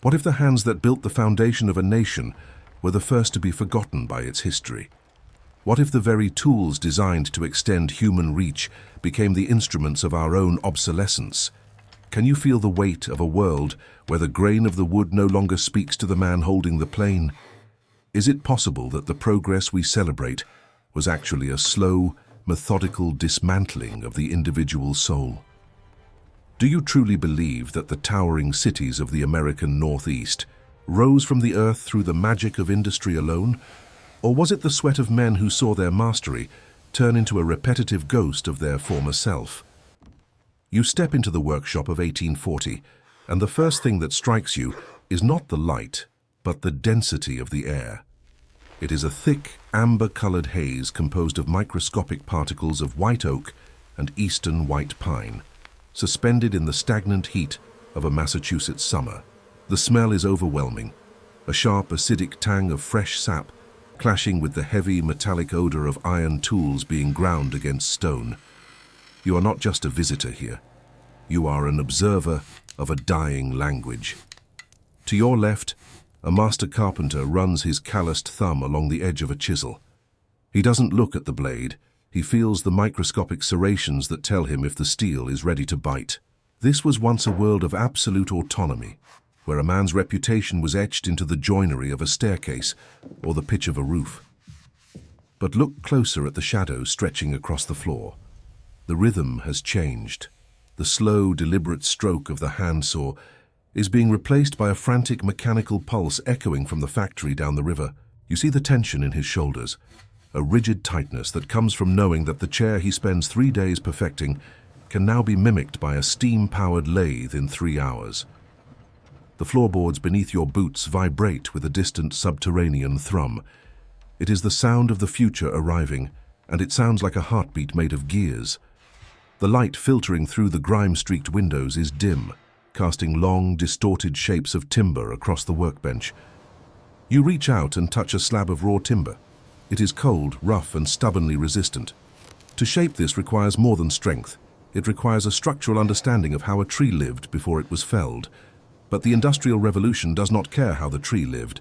What if the hands that built the foundation of a nation were the first to be forgotten by its history? What if the very tools designed to extend human reach became the instruments of our own obsolescence? Can you feel the weight of a world where the grain of the wood no longer speaks to the man holding the plane? Is it possible that the progress we celebrate was actually a slow, methodical dismantling of the individual soul? Do you truly believe that the towering cities of the American Northeast rose from the earth through the magic of industry alone? Or was it the sweat of men who saw their mastery turn into a repetitive ghost of their former self? You step into the workshop of 1840, and the first thing that strikes you is not the light, but the density of the air. It is a thick, amber-colored haze composed of microscopic particles of white oak and eastern white pine, suspended in the stagnant heat of a Massachusetts summer. The smell is overwhelming, a sharp, acidic tang of fresh sap clashing with the heavy, metallic odor of iron tools being ground against stone. You are not just a visitor here. You are an observer of a dying language. To your left, a master carpenter runs his calloused thumb along the edge of a chisel. He doesn't look at the blade. He feels the microscopic serrations that tell him if the steel is ready to bite. This was once a world of absolute autonomy, where a man's reputation was etched into the joinery of a staircase or the pitch of a roof. But look closer at the shadows stretching across the floor. The rhythm has changed. The slow, deliberate stroke of the handsaw is being replaced by a frantic mechanical pulse echoing from the factory down the river. You see the tension in his shoulders, a rigid tightness that comes from knowing that the chair he spends 3 days perfecting can now be mimicked by a steam-powered lathe in 3 hours. The floorboards beneath your boots vibrate with a distant subterranean thrum. It is the sound of the future arriving, and it sounds like a heartbeat made of gears. The light filtering through the grime-streaked windows is dim, casting long, distorted shapes of timber across the workbench. You reach out and touch a slab of raw timber. It is cold, rough, and stubbornly resistant. To shape this requires more than strength. It requires a structural understanding of how a tree lived before it was felled. But the Industrial Revolution does not care how the tree lived.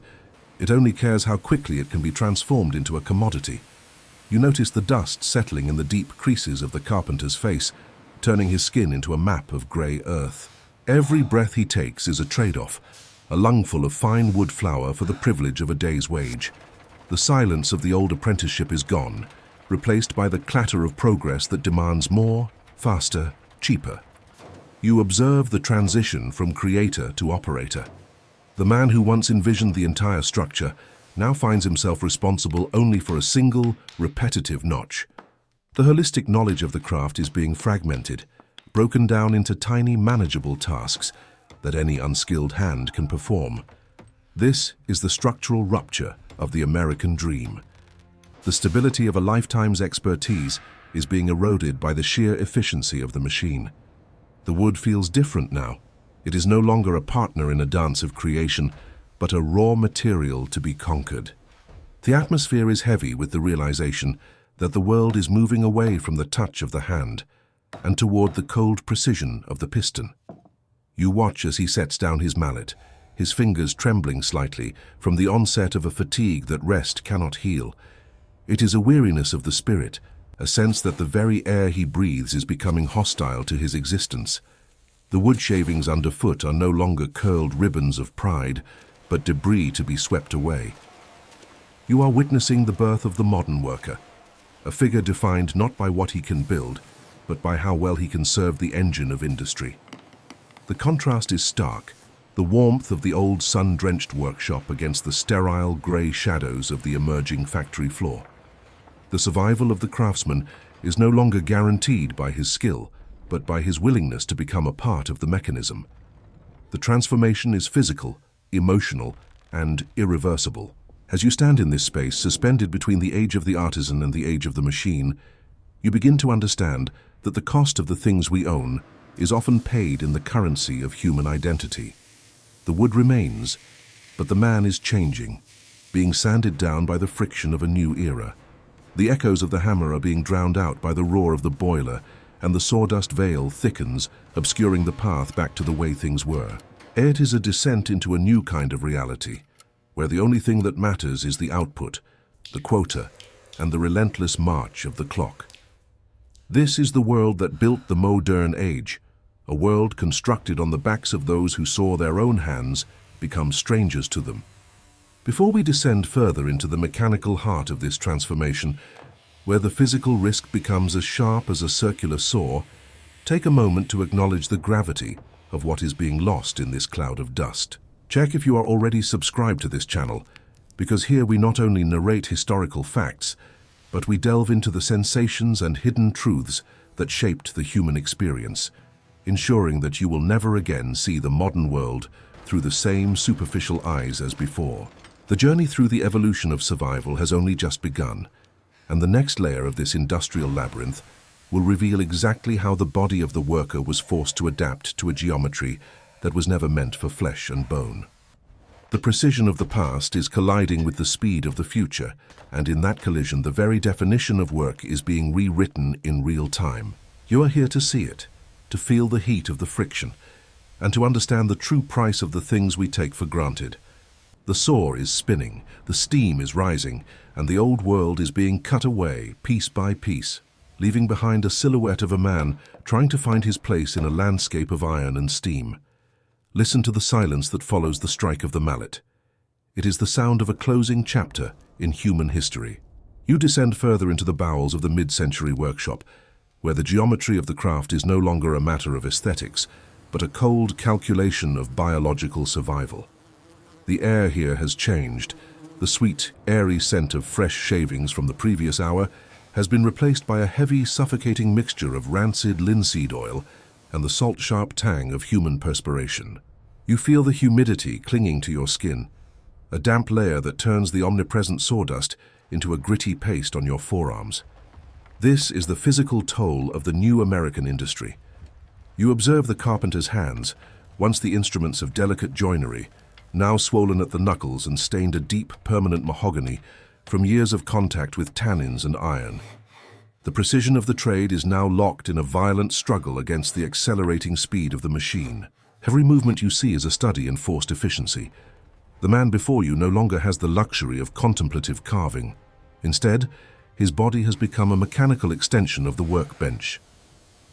It only cares how quickly it can be transformed into a commodity. You notice the dust settling in the deep creases of the carpenter's face, turning his skin into a map of grey earth. Every breath he takes is a trade-off, a lungful of fine wood flour for the privilege of a day's wage. The silence of the old apprenticeship is gone, replaced by the clatter of progress that demands more, faster, cheaper. You observe the transition from creator to operator. The man who once envisioned the entire structure now finds himself responsible only for a single, repetitive notch. The holistic knowledge of the craft is being fragmented, broken down into tiny, manageable tasks that any unskilled hand can perform. This is the structural rupture of the American dream. The stability of a lifetime's expertise is being eroded by the sheer efficiency of the machine. The wood feels different now. It is no longer a partner in a dance of creation, but a raw material to be conquered. The atmosphere is heavy with the realization that the world is moving away from the touch of the hand and toward the cold precision of the piston. You watch as he sets down his mallet, his fingers trembling slightly from the onset of a fatigue that rest cannot heal. It is a weariness of the spirit, a sense that the very air he breathes is becoming hostile to his existence. The wood shavings underfoot are no longer curled ribbons of pride, but debris to be swept away. You are witnessing the birth of the modern worker, a figure defined not by what he can build, but by how well he can serve the engine of industry. The contrast is stark, the warmth of the old sun-drenched workshop against the sterile grey shadows of the emerging factory floor. The survival of the craftsman is no longer guaranteed by his skill, but by his willingness to become a part of the mechanism. The transformation is physical, emotional, and irreversible. As you stand in this space, suspended between the age of the artisan and the age of the machine, you begin to understand that the cost of the things we own is often paid in the currency of human identity. The wood remains, but the man is changing, being sanded down by the friction of a new era. The echoes of the hammer are being drowned out by the roar of the boiler, and the sawdust veil thickens, obscuring the path back to the way things were. It is a descent into a new kind of reality, where the only thing that matters is the output, the quota, and the relentless march of the clock. This is the world that built the modern age, a world constructed on the backs of those who saw their own hands become strangers to them. Before we descend further into the mechanical heart of this transformation, where the physical risk becomes as sharp as a circular saw, take a moment to acknowledge the gravity of what is being lost in this cloud of dust. Check if you are already subscribed to this channel, because here we not only narrate historical facts, but we delve into the sensations and hidden truths that shaped the human experience, ensuring that you will never again see the modern world through the same superficial eyes as before. The journey through the evolution of survival has only just begun, and the next layer of this industrial labyrinth will reveal exactly how the body of the worker was forced to adapt to a geometry that was never meant for flesh and bone. The precision of the past is colliding with the speed of the future, and in that collision the very definition of work is being rewritten in real time. You are here to see it, to feel the heat of the friction, and to understand the true price of the things we take for granted. The saw is spinning, the steam is rising, and the old world is being cut away piece by piece, leaving behind a silhouette of a man trying to find his place in a landscape of iron and steam. Listen to the silence that follows the strike of the mallet. It is the sound of a closing chapter in human history. You descend further into the bowels of the mid-century workshop, where the geometry of the craft is no longer a matter of aesthetics, but a cold calculation of biological survival. The air here has changed. The sweet, airy scent of fresh shavings from the previous hour has been replaced by a heavy, suffocating mixture of rancid linseed oil and the salt-sharp tang of human perspiration. You feel the humidity clinging to your skin, a damp layer that turns the omnipresent sawdust into a gritty paste on your forearms. This is the physical toll of the new American industry. You observe the carpenter's hands, once the instruments of delicate joinery, now swollen at the knuckles and stained a deep, permanent mahogany from years of contact with tannins and iron. The precision of the trade is now locked in a violent struggle against the accelerating speed of the machine. Every movement you see is a study in forced efficiency. The man before you no longer has the luxury of contemplative carving. Instead, his body has become a mechanical extension of the workbench.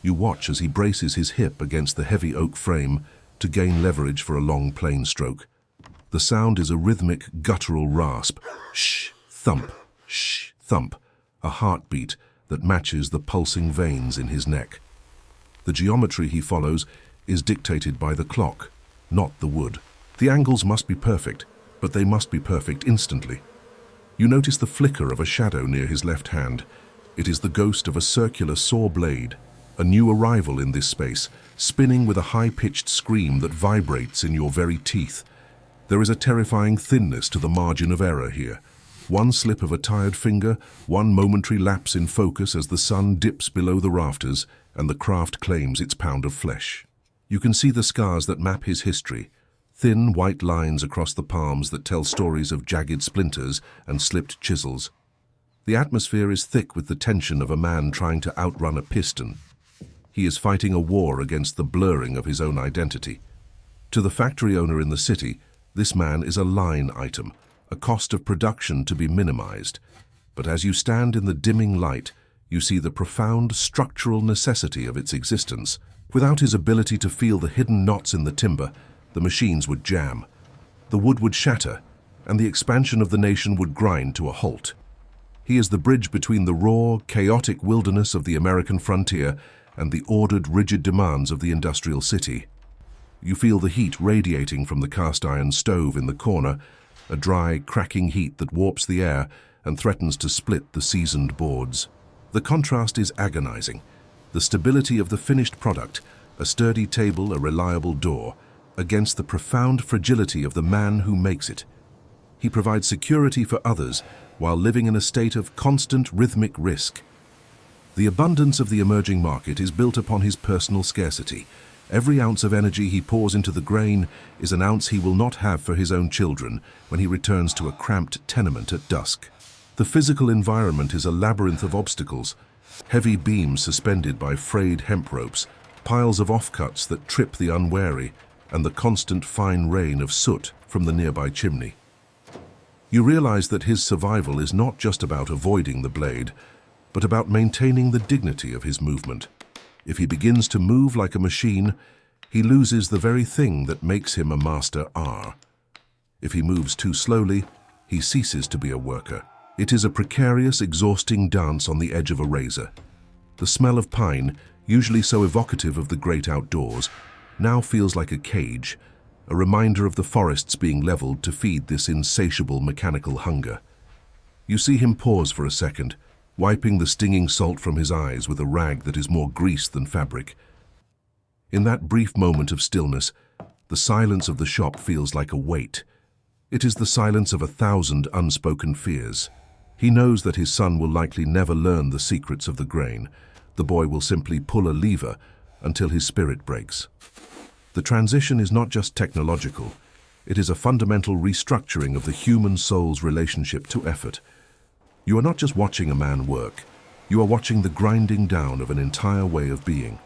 You watch as he braces his hip against the heavy oak frame to gain leverage for a long plane stroke. The sound is a rhythmic, guttural rasp. Shh, thump, shh, thump, a heartbeat that matches the pulsing veins in his neck. The geometry he follows is dictated by the clock, not the wood. The angles must be perfect, but they must be perfect instantly. You notice the flicker of a shadow near his left hand. It is the ghost of a circular saw blade, a new arrival in this space, spinning with a high-pitched scream that vibrates in your very teeth. There is a terrifying thinness to the margin of error here. One slip of a tired finger, one momentary lapse in focus as the sun dips below the rafters and the craft claims its pound of flesh. You can see the scars that map his history, thin white lines across the palms that tell stories of jagged splinters and slipped chisels. The atmosphere is thick with the tension of a man trying to outrun a piston. He is fighting a war against the blurring of his own identity. To the factory owner in the city, this man is a line item, a cost of production to be minimized. But as you stand in the dimming light, you see the profound structural necessity of its existence. Without his ability to feel the hidden knots in the timber, the machines would jam, the wood would shatter, and the expansion of the nation would grind to a halt. He is the bridge between the raw, chaotic wilderness of the American frontier and the ordered, rigid demands of the industrial city. You feel the heat radiating from the cast-iron stove in the corner, a dry, cracking heat that warps the air and threatens to split the seasoned boards. The contrast is agonizing. The stability of the finished product, a sturdy table, a reliable door, against the profound fragility of the man who makes it. He provides security for others while living in a state of constant rhythmic risk. The abundance of the emerging market is built upon his personal scarcity. Every ounce of energy he pours into the grain is an ounce he will not have for his own children when he returns to a cramped tenement at dusk. The physical environment is a labyrinth of obstacles, heavy beams suspended by frayed hemp ropes, piles of offcuts that trip the unwary, and the constant fine rain of soot from the nearby chimney. You realize that his survival is not just about avoiding the blade, but about maintaining the dignity of his movement. If he begins to move like a machine, he loses the very thing that makes him a master R. If he moves too slowly, he ceases to be a worker. It is a precarious, exhausting dance on the edge of a razor. The smell of pine, usually so evocative of the great outdoors, now feels like a cage, a reminder of the forests being leveled to feed this insatiable mechanical hunger. You see him pause for a second, wiping the stinging salt from his eyes with a rag that is more grease than fabric. In that brief moment of stillness, the silence of the shop feels like a weight. It is the silence of 1,000 unspoken fears. He knows that his son will likely never learn the secrets of the grain. The boy will simply pull a lever until his spirit breaks. The transition is not just technological. It is a fundamental restructuring of the human soul's relationship to effort. You are not just watching a man work. You are watching the grinding down of an entire way of being.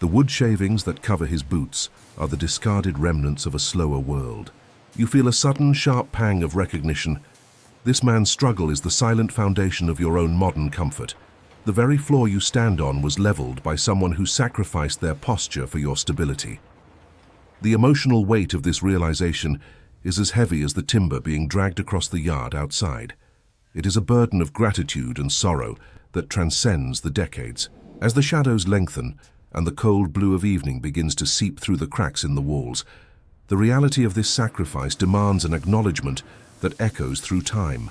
The wood shavings that cover his boots are the discarded remnants of a slower world. You feel a sudden, sharp pang of recognition. This man's struggle is the silent foundation of your own modern comfort. The very floor you stand on was leveled by someone who sacrificed their posture for your stability. The emotional weight of this realization is as heavy as the timber being dragged across the yard outside. It is a burden of gratitude and sorrow that transcends the decades. As the shadows lengthen and the cold blue of evening begins to seep through the cracks in the walls, the reality of this sacrifice demands an acknowledgement that echoes through time.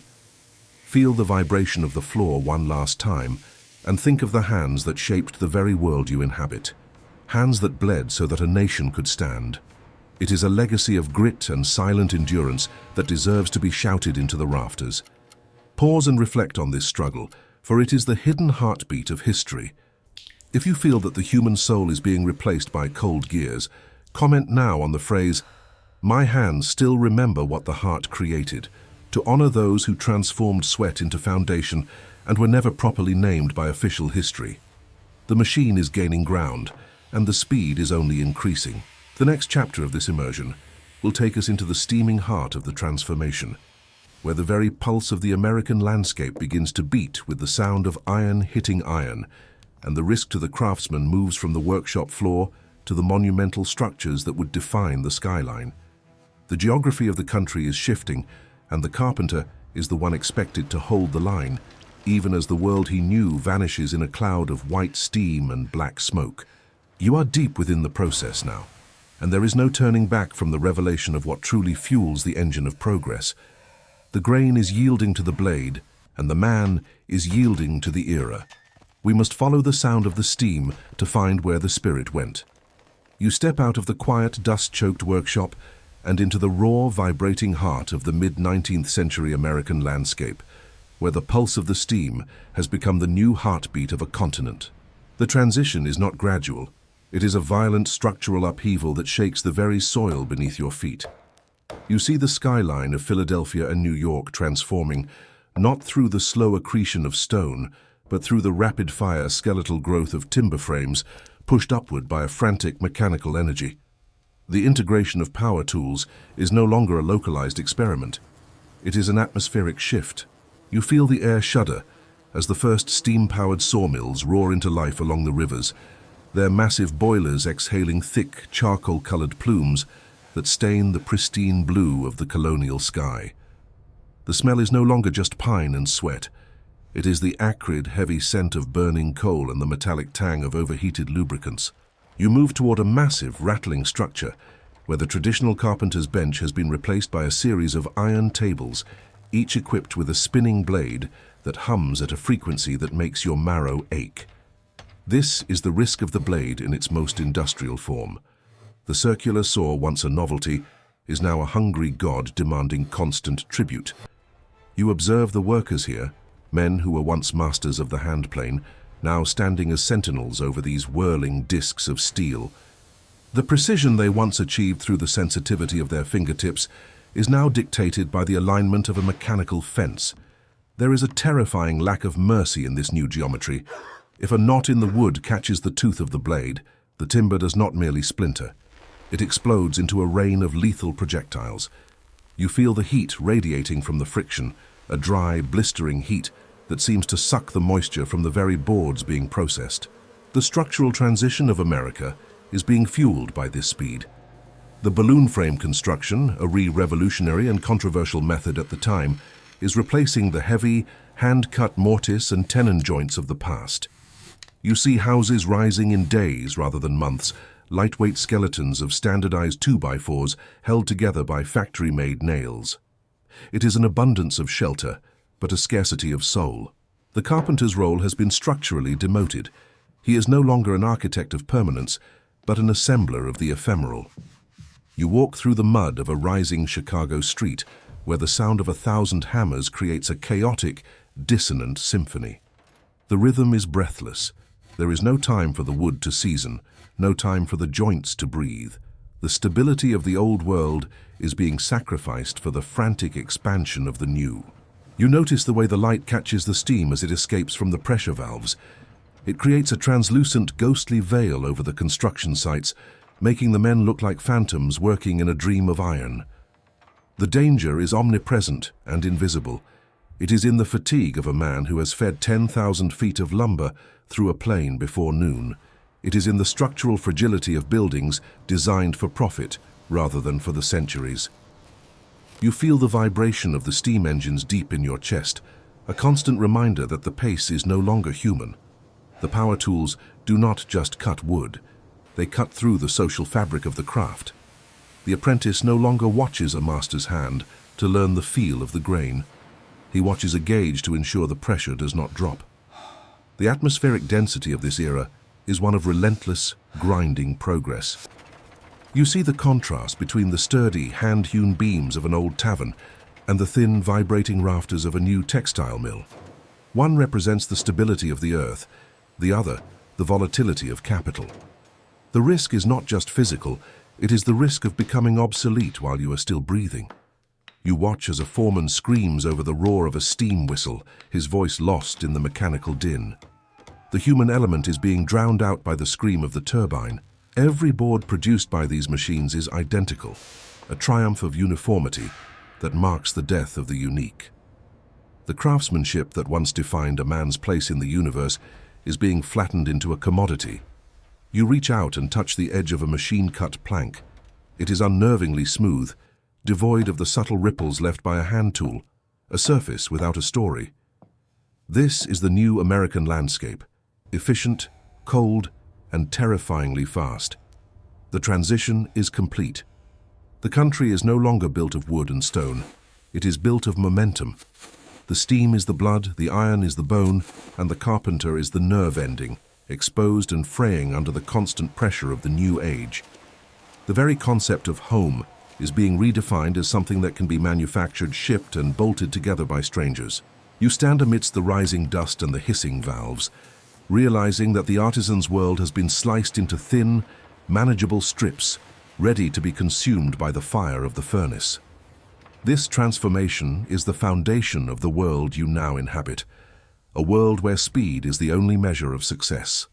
Feel the vibration of the floor one last time and think of the hands that shaped the very world you inhabit. Hands that bled so that a nation could stand. It is a legacy of grit and silent endurance that deserves to be shouted into the rafters. Pause and reflect on this struggle, for it is the hidden heartbeat of history. If you feel that the human soul is being replaced by cold gears, comment now on the phrase, "My hands still remember what the heart created," to honor those who transformed sweat into foundation and were never properly named by official history. The machine is gaining ground, and the speed is only increasing. The next chapter of this immersion will take us into the steaming heart of the transformation, where the very pulse of the American landscape begins to beat with the sound of iron hitting iron, and the risk to the craftsman moves from the workshop floor to the monumental structures that would define the skyline. The geography of the country is shifting, and the carpenter is the one expected to hold the line, even as the world he knew vanishes in a cloud of white steam and black smoke. You are deep within the process now, and there is no turning back from the revelation of what truly fuels the engine of progress. The grain is yielding to the blade, and the man is yielding to the era. We must follow the sound of the steam to find where the spirit went. You step out of the quiet, dust-choked workshop and into the raw, vibrating heart of the mid-19th century American landscape, where the pulse of the steam has become the new heartbeat of a continent. The transition is not gradual. It is a violent structural upheaval that shakes the very soil beneath your feet. You see the skyline of Philadelphia and New York transforming, not through the slow accretion of stone, but through the rapid-fire skeletal growth of timber frames pushed upward by a frantic mechanical energy. The integration of power tools is no longer a localized experiment. It is an atmospheric shift. You feel the air shudder as the first steam-powered sawmills roar into life along the rivers, their massive boilers exhaling thick, charcoal-colored plumes that stain the pristine blue of the colonial sky. The smell is no longer just pine and sweat. It is the acrid, heavy scent of burning coal and the metallic tang of overheated lubricants. You move toward a massive, rattling structure where the traditional carpenter's bench has been replaced by a series of iron tables, each equipped with a spinning blade that hums at a frequency that makes your marrow ache. This is the risk of the blade in its most industrial form. The circular saw, once a novelty, is now a hungry god demanding constant tribute. You observe the workers here, men who were once masters of the handplane, now standing as sentinels over these whirling discs of steel. The precision they once achieved through the sensitivity of their fingertips is now dictated by the alignment of a mechanical fence. There is a terrifying lack of mercy in this new geometry. If a knot in the wood catches the tooth of the blade, the timber does not merely splinter. It explodes into a rain of lethal projectiles. You feel the heat radiating from the friction, a dry, blistering heat that seems to suck the moisture from the very boards being processed. The structural transition of America is being fueled by this speed. The balloon frame construction, a revolutionary and controversial method at the time, is replacing the heavy, hand-cut mortise and tenon joints of the past. You see houses rising in days rather than months, lightweight skeletons of standardized 2x4s held together by factory-made nails. It is an abundance of shelter, but a scarcity of soul. The carpenter's role has been structurally demoted. He is no longer an architect of permanence, but an assembler of the ephemeral. You walk through the mud of a rising Chicago street, where the sound of 1,000 hammers creates a chaotic, dissonant symphony. The rhythm is breathless. There is no time for the wood to season, no time for the joints to breathe. The stability of the old world is being sacrificed for the frantic expansion of the new. You notice the way the light catches the steam as it escapes from the pressure valves. It creates a translucent, ghostly veil over the construction sites, making the men look like phantoms working in a dream of iron. The danger is omnipresent and invisible. It is in the fatigue of a man who has fed 10,000 feet of lumber through a plane before noon. It is in the structural fragility of buildings designed for profit rather than for the centuries. You feel the vibration of the steam engines deep in your chest, a constant reminder that the pace is no longer human. The power tools do not just cut wood. They cut through the social fabric of the craft. The apprentice no longer watches a master's hand to learn the feel of the grain. He watches a gauge to ensure the pressure does not drop. The atmospheric density of this era is one of relentless, grinding progress. You see the contrast between the sturdy, hand-hewn beams of an old tavern and the thin, vibrating rafters of a new textile mill. One represents the stability of the earth, the other, the volatility of capital. The risk is not just physical, it is the risk of becoming obsolete while you are still breathing. You watch as a foreman screams over the roar of a steam whistle, his voice lost in the mechanical din. The human element is being drowned out by the scream of the turbine. Every board produced by these machines is identical, a triumph of uniformity that marks the death of the unique. The craftsmanship that once defined a man's place in the universe is being flattened into a commodity. You reach out and touch the edge of a machine-cut plank. It is unnervingly smooth, devoid of the subtle ripples left by a hand tool, a surface without a story. This is the new American landscape, efficient, cold, and terrifyingly fast. The transition is complete. The country is no longer built of wood and stone. It is built of momentum. The steam is the blood, the iron is the bone, and the carpenter is the nerve ending, exposed and fraying under the constant pressure of the new age. The very concept of home is being redefined as something that can be manufactured, shipped, and bolted together by strangers. You stand amidst the rising dust and the hissing valves, realizing that the artisan's world has been sliced into thin, manageable strips, ready to be consumed by the fire of the furnace. This transformation is the foundation of the world you now inhabit, a world where speed is the only measure of success.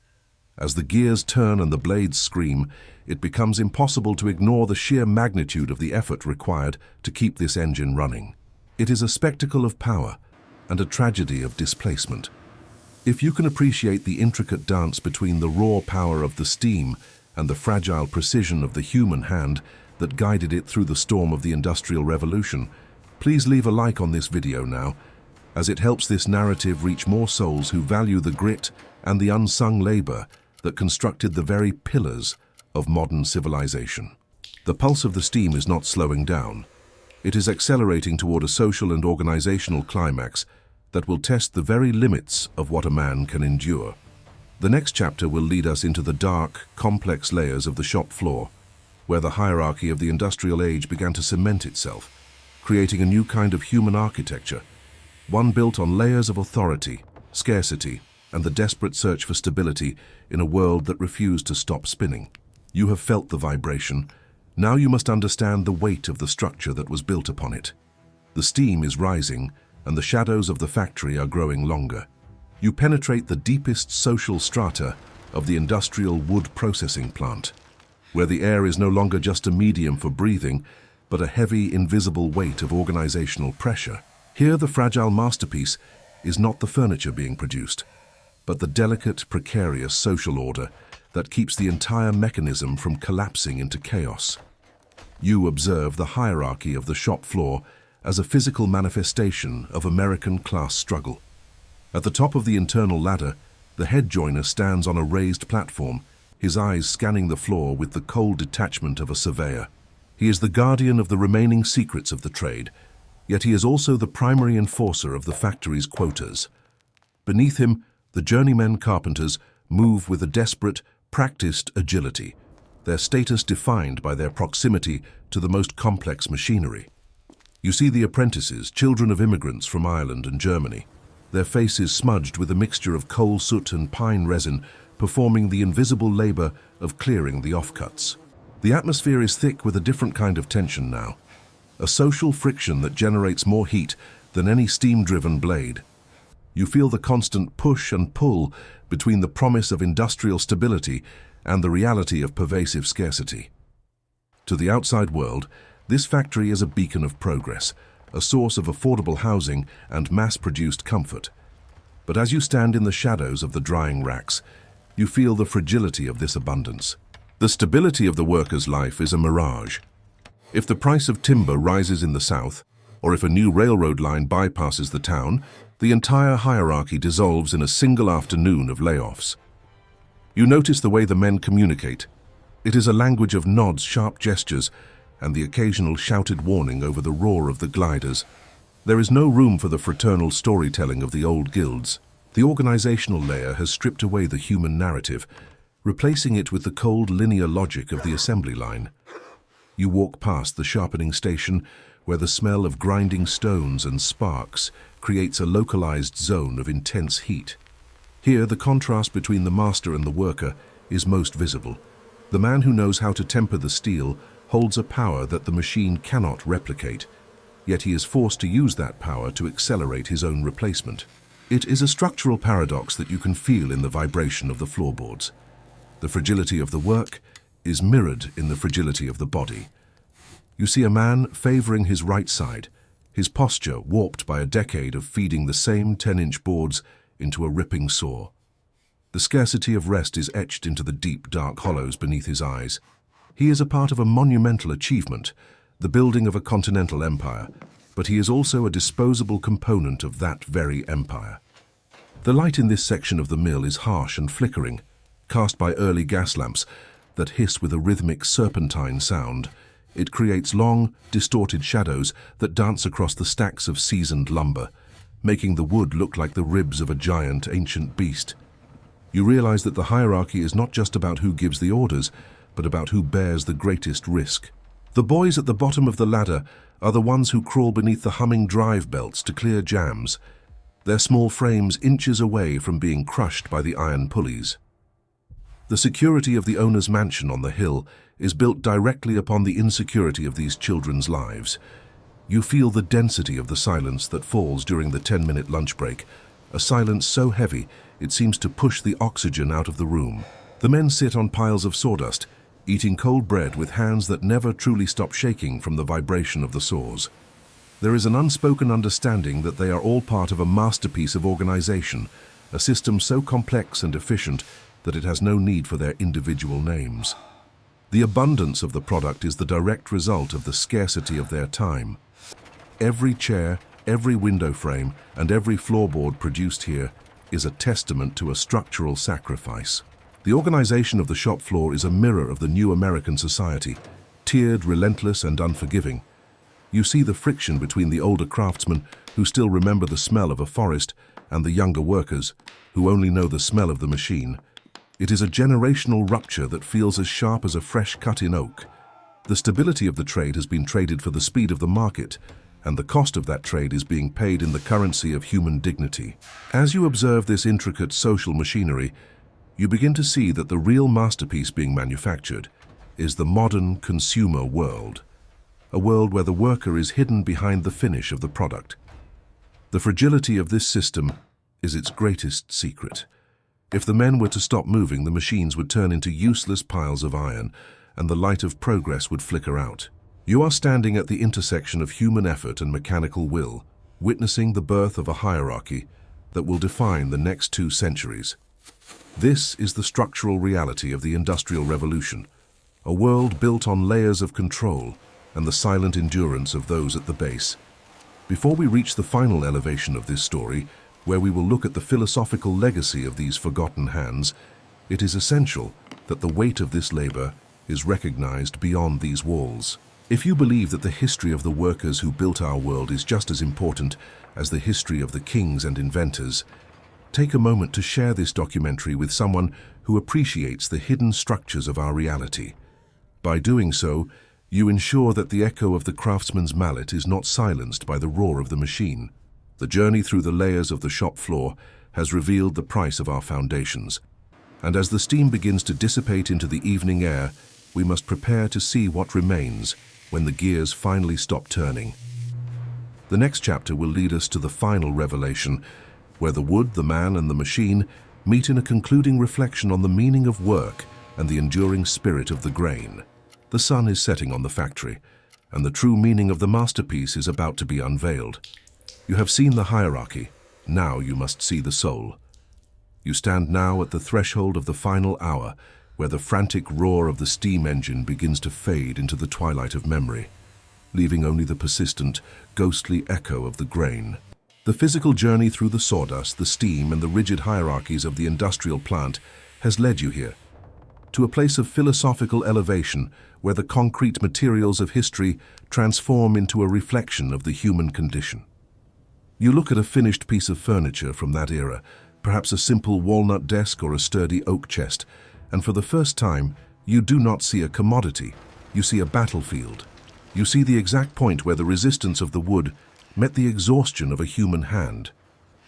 As the gears turn and the blades scream, it becomes impossible to ignore the sheer magnitude of the effort required to keep this engine running. It is a spectacle of power and a tragedy of displacement. If you can appreciate the intricate dance between the raw power of the steam and the fragile precision of the human hand that guided it through the storm of the Industrial Revolution, please leave a like on this video now, as it helps this narrative reach more souls who value the grit and the unsung labor that constructed the very pillars of modern civilization. The pulse of the steam is not slowing down. It is accelerating toward a social and organizational climax that will test the very limits of what a man can endure. The next chapter will lead us into the dark, complex layers of the shop floor, where the hierarchy of the industrial age began to cement itself, creating a new kind of human architecture, one built on layers of authority, scarcity, and the desperate search for stability in a world that refused to stop spinning. You have felt the vibration. Now you must understand the weight of the structure that was built upon it. The steam is rising, and the shadows of the factory are growing longer. You penetrate the deepest social strata of the industrial wood processing plant. where the air is no longer just a medium for breathing, but a heavy, invisible weight of organizational pressure. Here, the fragile masterpiece is not the furniture being produced, but the delicate, precarious social order that keeps the entire mechanism from collapsing into chaos. You observe the hierarchy of the shop floor as a physical manifestation of American class struggle. At the top of the internal ladder, the head joiner stands on a raised platform, his eyes scanning the floor with the cold detachment of a surveyor. He is the guardian of the remaining secrets of the trade, yet he is also the primary enforcer of the factory's quotas. Beneath him, the journeymen carpenters move with a desperate, practiced agility, their status defined by their proximity to the most complex machinery. You see the apprentices, children of immigrants from Ireland and Germany, their faces smudged with a mixture of coal soot and pine resin, performing the invisible labor of clearing the offcuts. The atmosphere is thick with a different kind of tension now, a social friction that generates more heat than any steam-driven blade. You feel the constant push and pull between the promise of industrial stability and the reality of pervasive scarcity. To the outside world, this factory is a beacon of progress, a source of affordable housing and mass-produced comfort. But as you stand in the shadows of the drying racks, you feel the fragility of this abundance. The stability of the worker's life is a mirage. If the price of timber rises in the south, or if a new railroad line bypasses the town, the entire hierarchy dissolves in a single afternoon of layoffs. You notice the way the men communicate. It is a language of nods, sharp gestures, and the occasional shouted warning over the roar of the gliders. There is no room for the fraternal storytelling of the old guilds. The organizational layer has stripped away the human narrative, replacing it with the cold linear logic of the assembly line. You walk past the sharpening station, where the smell of grinding stones and sparks creates a localized zone of intense heat. Here, the contrast between the master and the worker is most visible. The man who knows how to temper the steel holds a power that the machine cannot replicate, yet he is forced to use that power to accelerate his own replacement. It is a structural paradox that you can feel in the vibration of the floorboards. The fragility of the work is mirrored in the fragility of the body. You see a man favoring his right side, his posture warped by a decade of feeding the same 10-inch boards into a ripping saw. The scarcity of rest is etched into the deep, dark hollows beneath his eyes. He is a part of a monumental achievement, the building of a continental empire, but he is also a disposable component of that very empire. The light in this section of the mill is harsh and flickering, cast by early gas lamps that hiss with a rhythmic serpentine sound. It creates long, distorted shadows that dance across the stacks of seasoned lumber, making the wood look like the ribs of a giant, ancient beast. You realize that the hierarchy is not just about who gives the orders, but about who bears the greatest risk. The boys at the bottom of the ladder are the ones who crawl beneath the humming drive belts to clear jams, their small frames inches away from being crushed by the iron pulleys. The security of the owner's mansion on the hill is built directly upon the insecurity of these children's lives. You feel the density of the silence that falls during the 10-minute lunch break, a silence so heavy it seems to push the oxygen out of the room. The men sit on piles of sawdust, eating cold bread with hands that never truly stop shaking from the vibration of the saws. There is an unspoken understanding that they are all part of a masterpiece of organization, a system so complex and efficient that it has no need for their individual names. The abundance of the product is the direct result of the scarcity of their time. Every chair, every window frame, and every floorboard produced here is a testament to a structural sacrifice. The organization of the shop floor is a mirror of the new American society, tiered, relentless, and unforgiving. You see the friction between the older craftsmen who still remember the smell of a forest and the younger workers who only know the smell of the machine. It is a generational rupture that feels as sharp as a fresh cut in oak. The stability of the trade has been traded for the speed of the market, and the cost of that trade is being paid in the currency of human dignity. As you observe this intricate social machinery, you begin to see that the real masterpiece being manufactured is the modern consumer world, a world where the worker is hidden behind the finish of the product. The fragility of this system is its greatest secret. If the men were to stop moving, the machines would turn into useless piles of iron, and the light of progress would flicker out. You are standing at the intersection of human effort and mechanical will, witnessing the birth of a hierarchy that will define the next 2 centuries. This is the structural reality of the Industrial Revolution, a world built on layers of control and the silent endurance of those at the base. Before we reach the final elevation of this story, where we will look at the philosophical legacy of these forgotten hands, it is essential that the weight of this labor is recognized beyond these walls. If you believe that the history of the workers who built our world is just as important as the history of the kings and inventors, take a moment to share this documentary with someone who appreciates the hidden structures of our reality. By doing so, you ensure that the echo of the craftsman's mallet is not silenced by the roar of the machine. The journey through the layers of the shop floor has revealed the price of our foundations, and as the steam begins to dissipate into the evening air, we must prepare to see what remains when the gears finally stop turning. The next chapter will lead us to the final revelation, where the wood, the man, and the machine meet in a concluding reflection on the meaning of work and the enduring spirit of the grain. The sun is setting on the factory, and the true meaning of the masterpiece is about to be unveiled. You have seen the hierarchy, now you must see the soul. You stand now at the threshold of the final hour, where the frantic roar of the steam engine begins to fade into the twilight of memory, leaving only the persistent, ghostly echo of the grain. The physical journey through the sawdust, the steam, and the rigid hierarchies of the industrial plant has led you here, to a place of philosophical elevation where the concrete materials of history transform into a reflection of the human condition. You look at a finished piece of furniture from that era, perhaps a simple walnut desk or a sturdy oak chest, and for the first time, you do not see a commodity, you see a battlefield. You see the exact point where the resistance of the wood met the exhaustion of a human hand,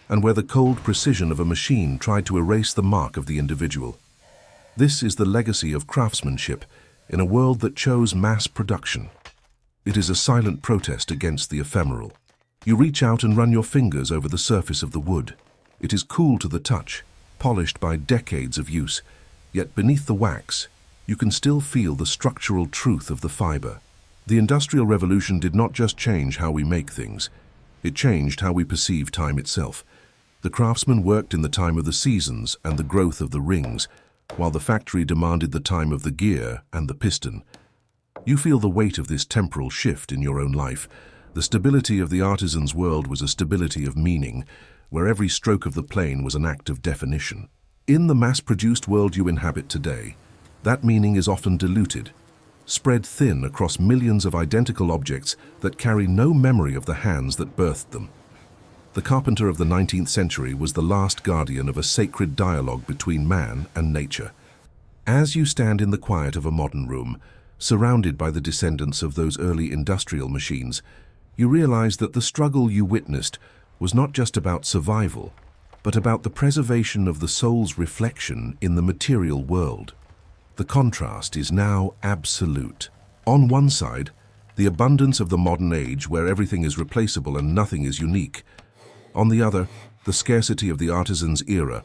and where the cold precision of a machine tried to erase the mark of the individual. This is the legacy of craftsmanship in a world that chose mass production. It is a silent protest against the ephemeral. You reach out and run your fingers over the surface of the wood. It is cool to the touch, polished by decades of use, yet beneath the wax, you can still feel the structural truth of the fiber. The Industrial Revolution did not just change how we make things, it changed how we perceive time itself. The craftsman worked in the time of the seasons and the growth of the rings, while the factory demanded the time of the gear and the piston. You feel the weight of this temporal shift in your own life. The stability of the artisan's world was a stability of meaning, where every stroke of the plane was an act of definition. In the mass-produced world you inhabit today, that meaning is often diluted, spread thin across millions of identical objects that carry no memory of the hands that birthed them. The carpenter of the 19th century was the last guardian of a sacred dialogue between man and nature. As you stand in the quiet of a modern room, surrounded by the descendants of those early industrial machines, you realize that the struggle you witnessed was not just about survival, but about the preservation of the soul's reflection in the material world. The contrast is now absolute. On one side, the abundance of the modern age where everything is replaceable and nothing is unique. On the other, the scarcity of the artisan's era,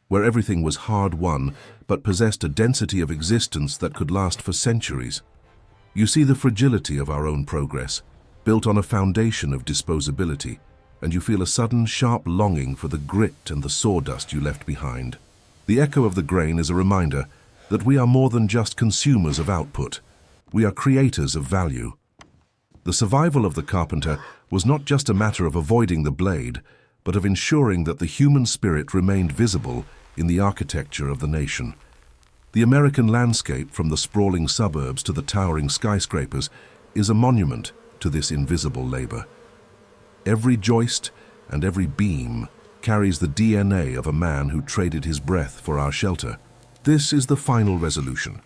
where everything was hard-won but possessed a density of existence that could last for centuries. You see the fragility of our own progress, built on a foundation of disposability, and you feel a sudden, sharp longing for the grit and the sawdust you left behind. The echo of the grain is a reminder that we are more than just consumers of output. We are creators of value. The survival of the carpenter was not just a matter of avoiding the blade, but of ensuring that the human spirit remained visible in the architecture of the nation. The American landscape, from the sprawling suburbs to the towering skyscrapers, is a monument to this invisible labor. Every joist and every beam carries the DNA of a man who traded his breath for our shelter. This is the final resolution,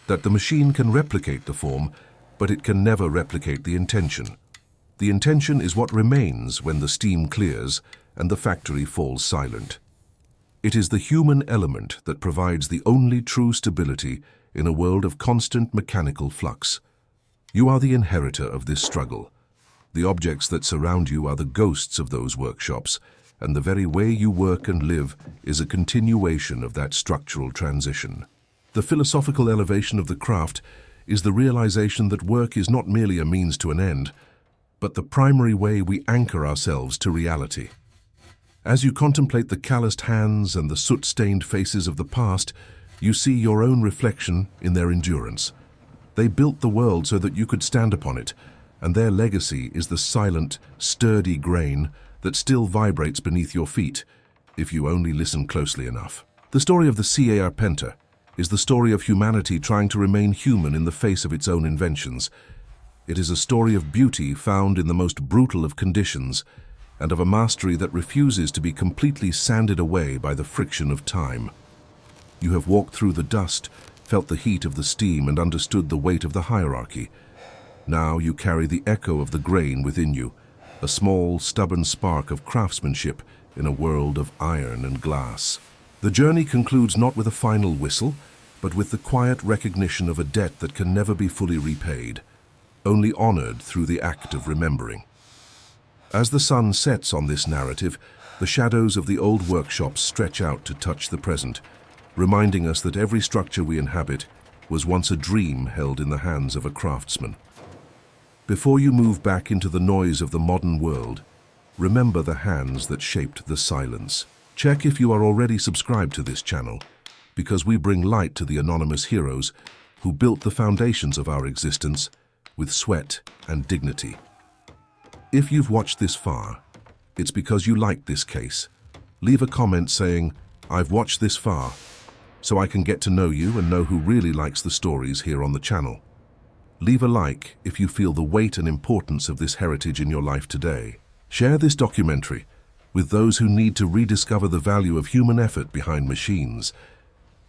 that the machine can replicate the form, but it can never replicate the intention. The intention is what remains when the steam clears and the factory falls silent. It is the human element that provides the only true stability in a world of constant mechanical flux. You are the inheritor of this struggle. The objects that surround you are the ghosts of those workshops, and the very way you work and live is a continuation of that structural transition. The philosophical elevation of the craft is the realization that work is not merely a means to an end, but the primary way we anchor ourselves to reality. As you contemplate the calloused hands and the soot-stained faces of the past, you see your own reflection in their endurance. They built the world so that you could stand upon it, and their legacy is the silent, sturdy grain that still vibrates beneath your feet, if you only listen closely enough. The story of the Carpenter is the story of humanity trying to remain human in the face of its own inventions. It is a story of beauty found in the most brutal of conditions, and of a mastery that refuses to be completely sanded away by the friction of time. You have walked through the dust, felt the heat of the steam, and understood the weight of the hierarchy. Now you carry the echo of the grain within you, a small, stubborn spark of craftsmanship in a world of iron and glass. The journey concludes not with a final whistle, but with the quiet recognition of a debt that can never be fully repaid, only honored through the act of remembering. As the sun sets on this narrative, the shadows of the old workshops stretch out to touch the present, reminding us that every structure we inhabit was once a dream held in the hands of a craftsman. Before you move back into the noise of the modern world, remember the hands that shaped the silence. Check if you are already subscribed to this channel, because we bring light to the anonymous heroes who built the foundations of our existence with sweat and dignity. If you've watched this far, it's because you like this case. Leave a comment saying, "I've watched this far," so I can get to know you and know who really likes the stories here on the channel. Leave a like if you feel the weight and importance of this heritage in your life today. Share this documentary with those who need to rediscover the value of human effort behind machines.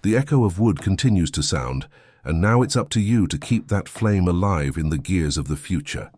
The echo of wood continues to sound, and now it's up to you to keep that flame alive in the gears of the future.